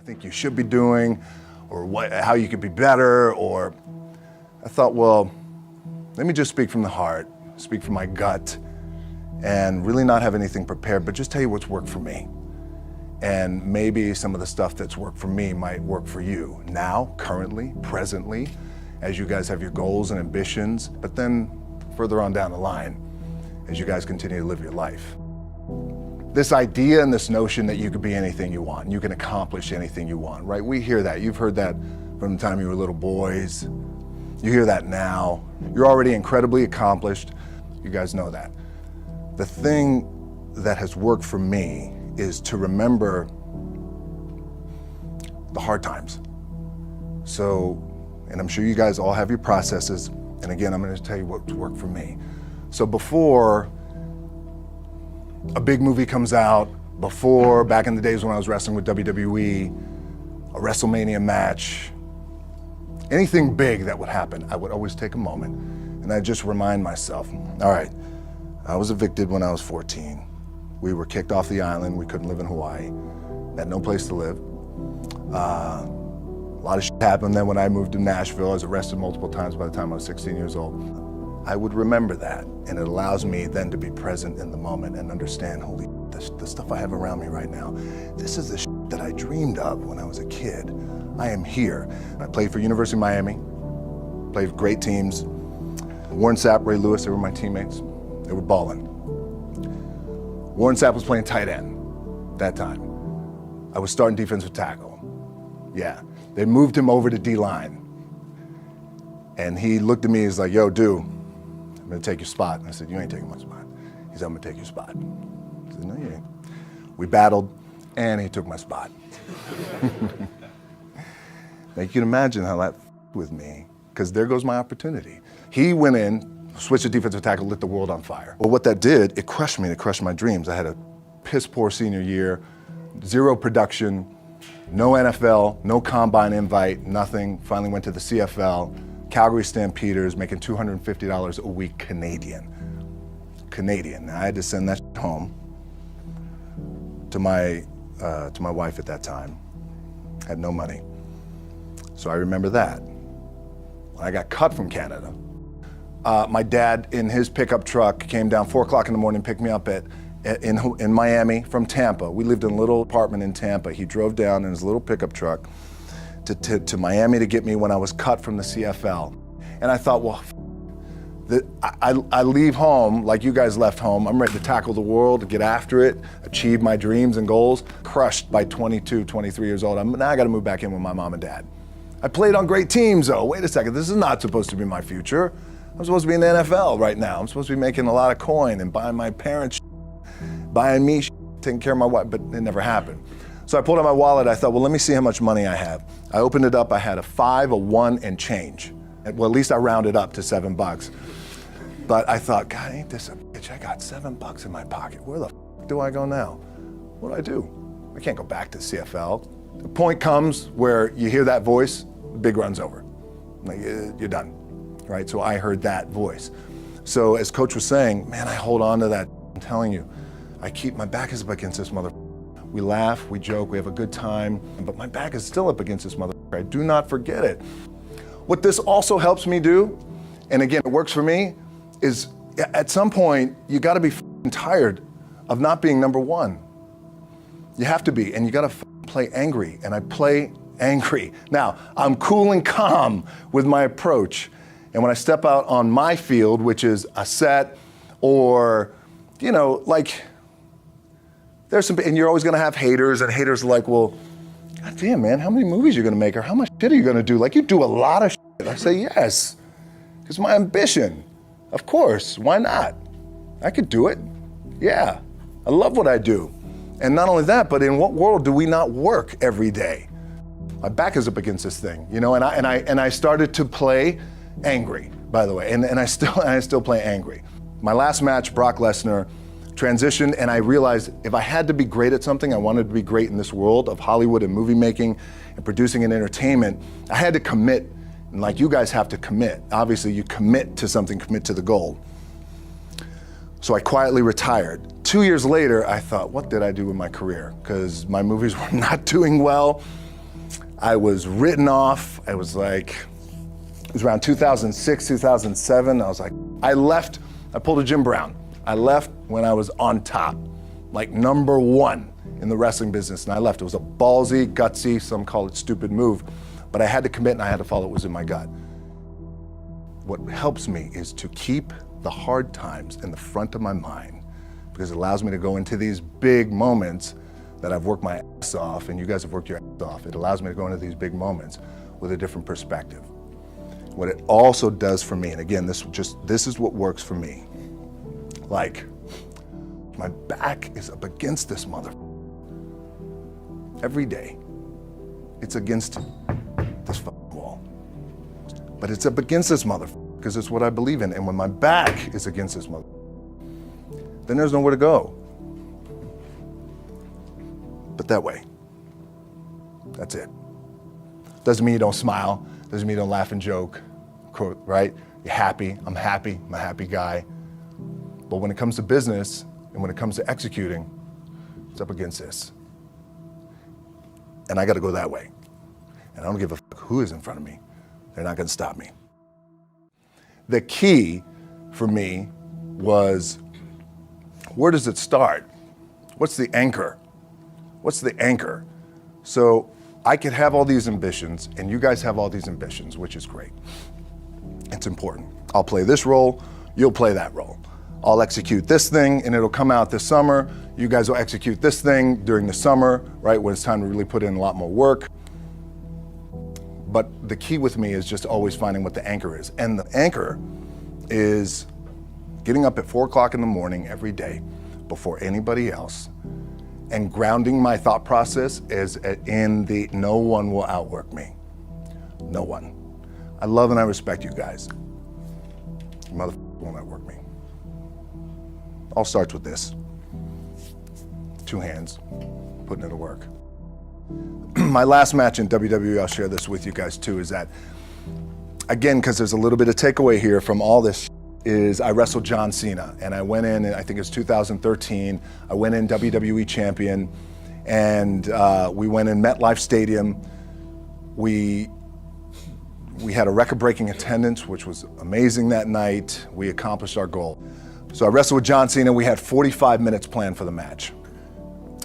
think you should be doing, or how you could be better, or I thought, well, let me just speak from the heart, speak from my gut, and really not have anything prepared, but just tell you what's worked for me. And maybe some of the stuff that's worked for me might work for you now, currently, presently, as you guys have your goals and ambitions, but then further on down the line, as you guys continue to live your life. This idea and this notion that you could be anything you want, you can accomplish anything you want, right? We hear that. You've heard that from the time you were little boys. You hear that now. You're already incredibly accomplished. You guys know that. The thing that has worked for me is to remember the hard times. So, and I'm sure you guys all have your processes. And again, I'm going to tell you what's worked for me. So before a big movie comes out, before, back in the days when I was wrestling with WWE, a WrestleMania match, anything big that would happen, I would always take a moment and I'd just remind myself, all right, I was evicted when I was 14. We were kicked off the island. We couldn't live in Hawaii. Had no place to live. A lot of shit happened then when I moved to Nashville. I was arrested multiple times by the time I was 16 years old. I would remember that, and it allows me then to be present in the moment and understand, holy, the stuff I have around me right now, this is the shit that I dreamed of when I was a kid. I am here. I played for University of Miami, played for great teams. Warren Sapp, Ray Lewis, they were my teammates. They were balling. Warren Sapp was playing tight end that time. I was starting defensive tackle. Yeah, they moved him over to D-line. And he looked at me, he's like, yo, dude, I'm gonna take your spot. And I said, you ain't taking my spot. He said, I'm gonna take your spot. I said, no, you ain't. We battled, and he took my spot. Now you can imagine how that with me, because there goes my opportunity. He went in, switched to defensive tackle, lit the world on fire. Well, what that did, it crushed me, it crushed my dreams. I had a piss poor senior year, zero production, no NFL, no combine invite, nothing. Finally went to the CFL. Calgary Stampeders, making $250 a week Canadian. Now, I had to send that home to my wife at that time. Had no money. So I remember that. When I got cut from Canada, my dad in his pickup truck came down 4 o'clock in the morning, picked me up in Miami from Tampa. We lived in a little apartment in Tampa. He drove down in his little pickup truck to Miami to get me when I was cut from the CFL. And I thought, well, I leave home like you guys left home. I'm ready to tackle the world, to get after it, achieve my dreams and goals. Crushed by 22, 23 years old. Now I gotta move back in with my mom and dad. I played on great teams though. Wait a second, this is not supposed to be my future. I'm supposed to be in the NFL right now. I'm supposed to be making a lot of coin and buying my parents buying me taking care of my wife, but it never happened. So I pulled out my wallet, I thought, well, let me see how much money I have. I opened it up, I had a 5, a 1, and change. Well, at least I rounded up to $7. But I thought, God, ain't this a bitch? I got $7 in my pocket. Where the f do I go now? What do I do? I can't go back to CFL. The point comes where you hear that voice, the big run's over. Like, you're done, right? So I heard that voice. So as Coach was saying, man, I hold on to that. I'm telling you, I keep my back is up against this mother. We laugh, we joke, we have a good time, but my back is still up against this mother. I do not forget it. What this also helps me do, and again, it works for me, is at some point, you gotta be tired of not being number one. You have to be, and you gotta play angry, and I play angry. Now, I'm cool and calm with my approach, and when I step out on my field, which is a set, or, you know, like, there's some, and you're always gonna have haters, and haters are like, well, God damn, man, how many movies are you gonna make, or how much shit are you gonna do? Like, you do a lot of shit. I say, yes, it's my ambition. Of course, why not? I could do it. Yeah, I love what I do. And not only that, but in what world do we not work every day? My back is up against this thing, you know, and I started to play angry, by the way, and I still play angry. My last match, Brock Lesnar, transitioned, and I realized if I had to be great at something, I wanted to be great in this world of Hollywood and movie making and producing and entertainment, I had to commit, and like you guys have to commit. Obviously, you commit to something, commit to the goal. So I quietly retired. 2 years later, I thought, what did I do with my career? Because my movies were not doing well. I was written off. It was around 2006, 2007. I was like, I pulled a Jim Brown. I left when I was on top, like number one in the wrestling business, and I left. It was a ballsy, gutsy, some call it stupid move, but I had to commit and I had to follow what was in my gut. What helps me is to keep the hard times in the front of my mind, because it allows me to go into these big moments that I've worked my ass off, and you guys have worked your ass off. It allows me to go into these big moments with a different perspective. What it also does for me, and again, this is what works for me. Like, my back is up against this mother. Every day, it's against this fucking wall. But it's up against this mother because it's what I believe in. And when my back is against this mother, then there's nowhere to go. But that way. That's it. Doesn't mean you don't smile. Doesn't mean you don't laugh and joke, right? You're happy. I'm happy. I'm a happy guy. But when it comes to business and when it comes to executing, it's up against this. And I got to go that way. And I don't give a fuck who is in front of me. They're not going to stop me. The key for me was, where does it start? What's the anchor? What's the anchor? So I could have all these ambitions, and you guys have all these ambitions, which is great. It's important. I'll play this role, you'll play that role. I'll execute this thing, and it'll come out this summer. You guys will execute this thing during the summer, right, when it's time to really put in a lot more work. But the key with me is just always finding what the anchor is. And the anchor is getting up at 4 o'clock in the morning every day before anybody else and grounding my thought process is in the no one will outwork me. No one. I love and I respect you guys. You motherfuckers won't outwork me. All starts with this. 2 hands, putting it to work. My last match in WWE, I'll share this with you guys too, is that, again, because there's a little bit of takeaway here from all this, is I wrestled John Cena. And I went in, I think it was 2013, I went in WWE champion, and we went in MetLife Stadium. We had a record-breaking attendance, which was amazing that night. We accomplished our goal. So I wrestled with John Cena. We had 45 minutes planned for the match.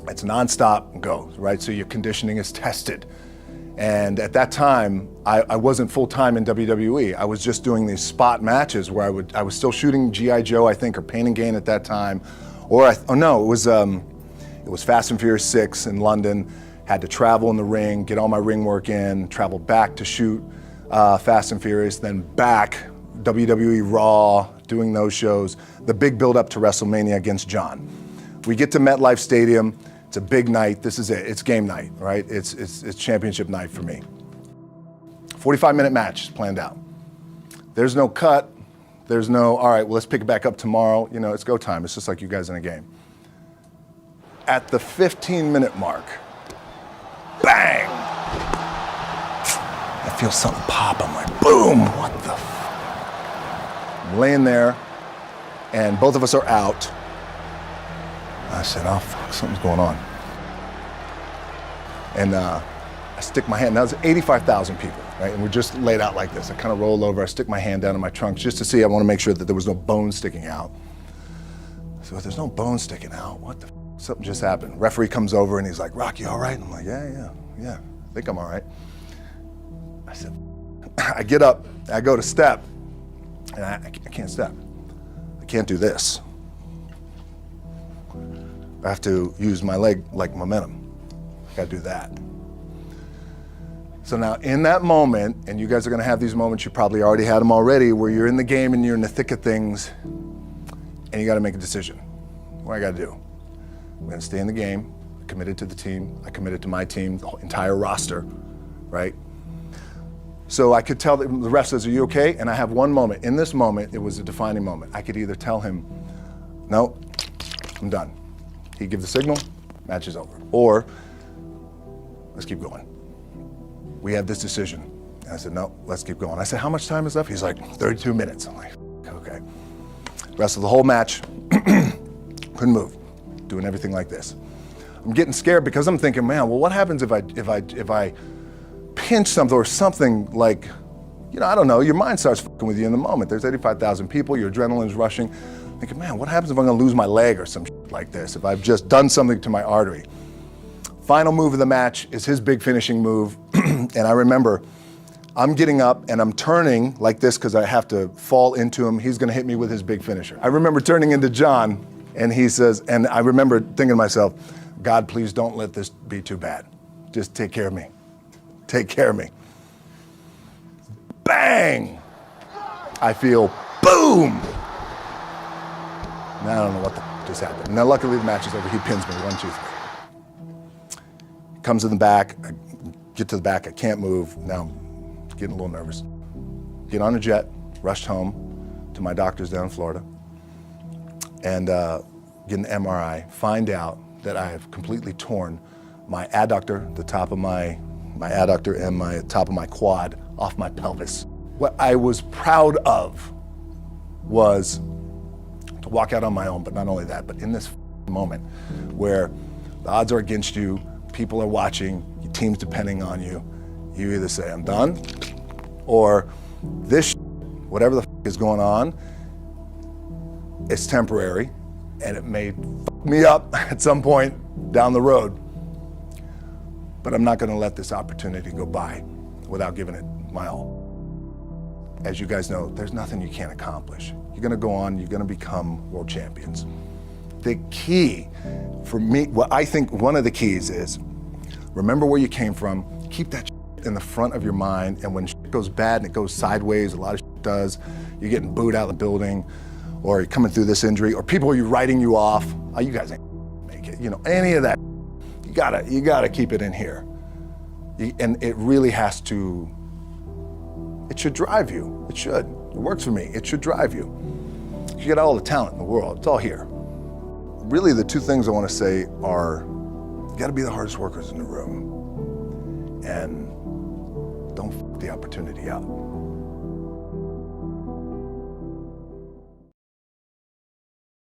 It's nonstop go, right? So your conditioning is tested. And at that time, I wasn't full-time in WWE. I was just doing these spot matches where I was still shooting G.I. Joe, I think, or Pain and Gain at that time. It was Fast and Furious 6 in London. Had to travel in the ring, get all my ring work in, travel back to shoot Fast and Furious, then back, WWE Raw, doing those shows. The big build-up to WrestleMania against John. We get to MetLife Stadium. It's a big night. This is it. It's game night, right? It's championship night for me. 45-minute match planned out. There's no cut. There's no, all right, well, let's pick it back up tomorrow. You know, it's go time. It's just like you guys in a game. At the 15-minute mark, bang! I feel something pop. I'm like, boom, what the I'm laying there, and both of us are out. I said, oh, fuck, something's going on. And I stick my hand, now there's 85,000 people, right? And we're just laid out like this. I kind of roll over, I stick my hand down in my trunk just to see, I want to make sure that there was no bone sticking out. So if there's no bone sticking out, what the f? Something just happened. Referee comes over and he's like, Rock, you all right? I'm like, yeah, I think I'm all right. I said, I get up, I go to step, and I can't step. I can't do this. I have to use my leg like momentum. I gotta do that. So now in that moment, and you guys are gonna have these moments, you probably already had them already, where you're in the game and you're in the thick of things, and you gotta make a decision. What I gotta do? I'm gonna stay in the game, I committed to the team, I committed to my team, the entire roster, right? So I could tell the ref says, are you okay? And I have one moment. In this moment, it was a defining moment. I could either tell him, no, I'm done. He'd give the signal, match is over. Or, let's keep going. We have this decision. And I said, no, let's keep going. I said, how much time is left? He's like, 32 minutes. I'm like, okay. Rest of the whole match, couldn't move, doing everything like this. I'm getting scared because I'm thinking, man, well, what happens if I pinch something or something like, I don't know, your mind starts fucking with you in the moment. There's 85,000 people, your adrenaline's rushing. Thinking, man, what happens if I'm gonna lose my leg or some shit like this, if I've just done something to my artery? Final move of the match is his big finishing move. And I remember I'm getting up and I'm turning like this because I have to fall into him. He's gonna hit me with his big finisher. I remember turning into John and he says, and I remember thinking to myself, God, please don't let this be too bad. Just take care of me. Take care of me. Bang! I feel boom! Now I don't know what the just happened. Now luckily the match is over. He pins me, 1, 2, 3. Comes in the back, I get to the back, I can't move. Now I'm getting a little nervous. Get on a jet, rushed home to my doctor's down in Florida, and get an MRI, find out that I have completely torn my adductor, the top of my adductor and my top of my quad off my pelvis. What I was proud of was to walk out on my own, but not only that, but in this moment where the odds are against you, people are watching, your team's depending on you, you either say, I'm done, or this whatever the is going on, it's temporary, and it may fuck me up at some point down the road, but I'm not gonna let this opportunity go by without giving it my all. As you guys know, there's nothing you can't accomplish. You're gonna go on, you're gonna become world champions. The key for me, what I think one of the keys is, remember where you came from, keep that in the front of your mind, and when shit goes bad and it goes sideways, a lot of shit does, you're getting booed out of the building, or you're coming through this injury, or people are writing you off, oh, you guys ain't make it, any of that, you gotta keep it in here. And it really has to, it should drive you, it should. It works for me, it should drive you. You get all the talent in the world, it's all here. Really the two things I wanna say are, you gotta be the hardest workers in the room, and don't f the opportunity out.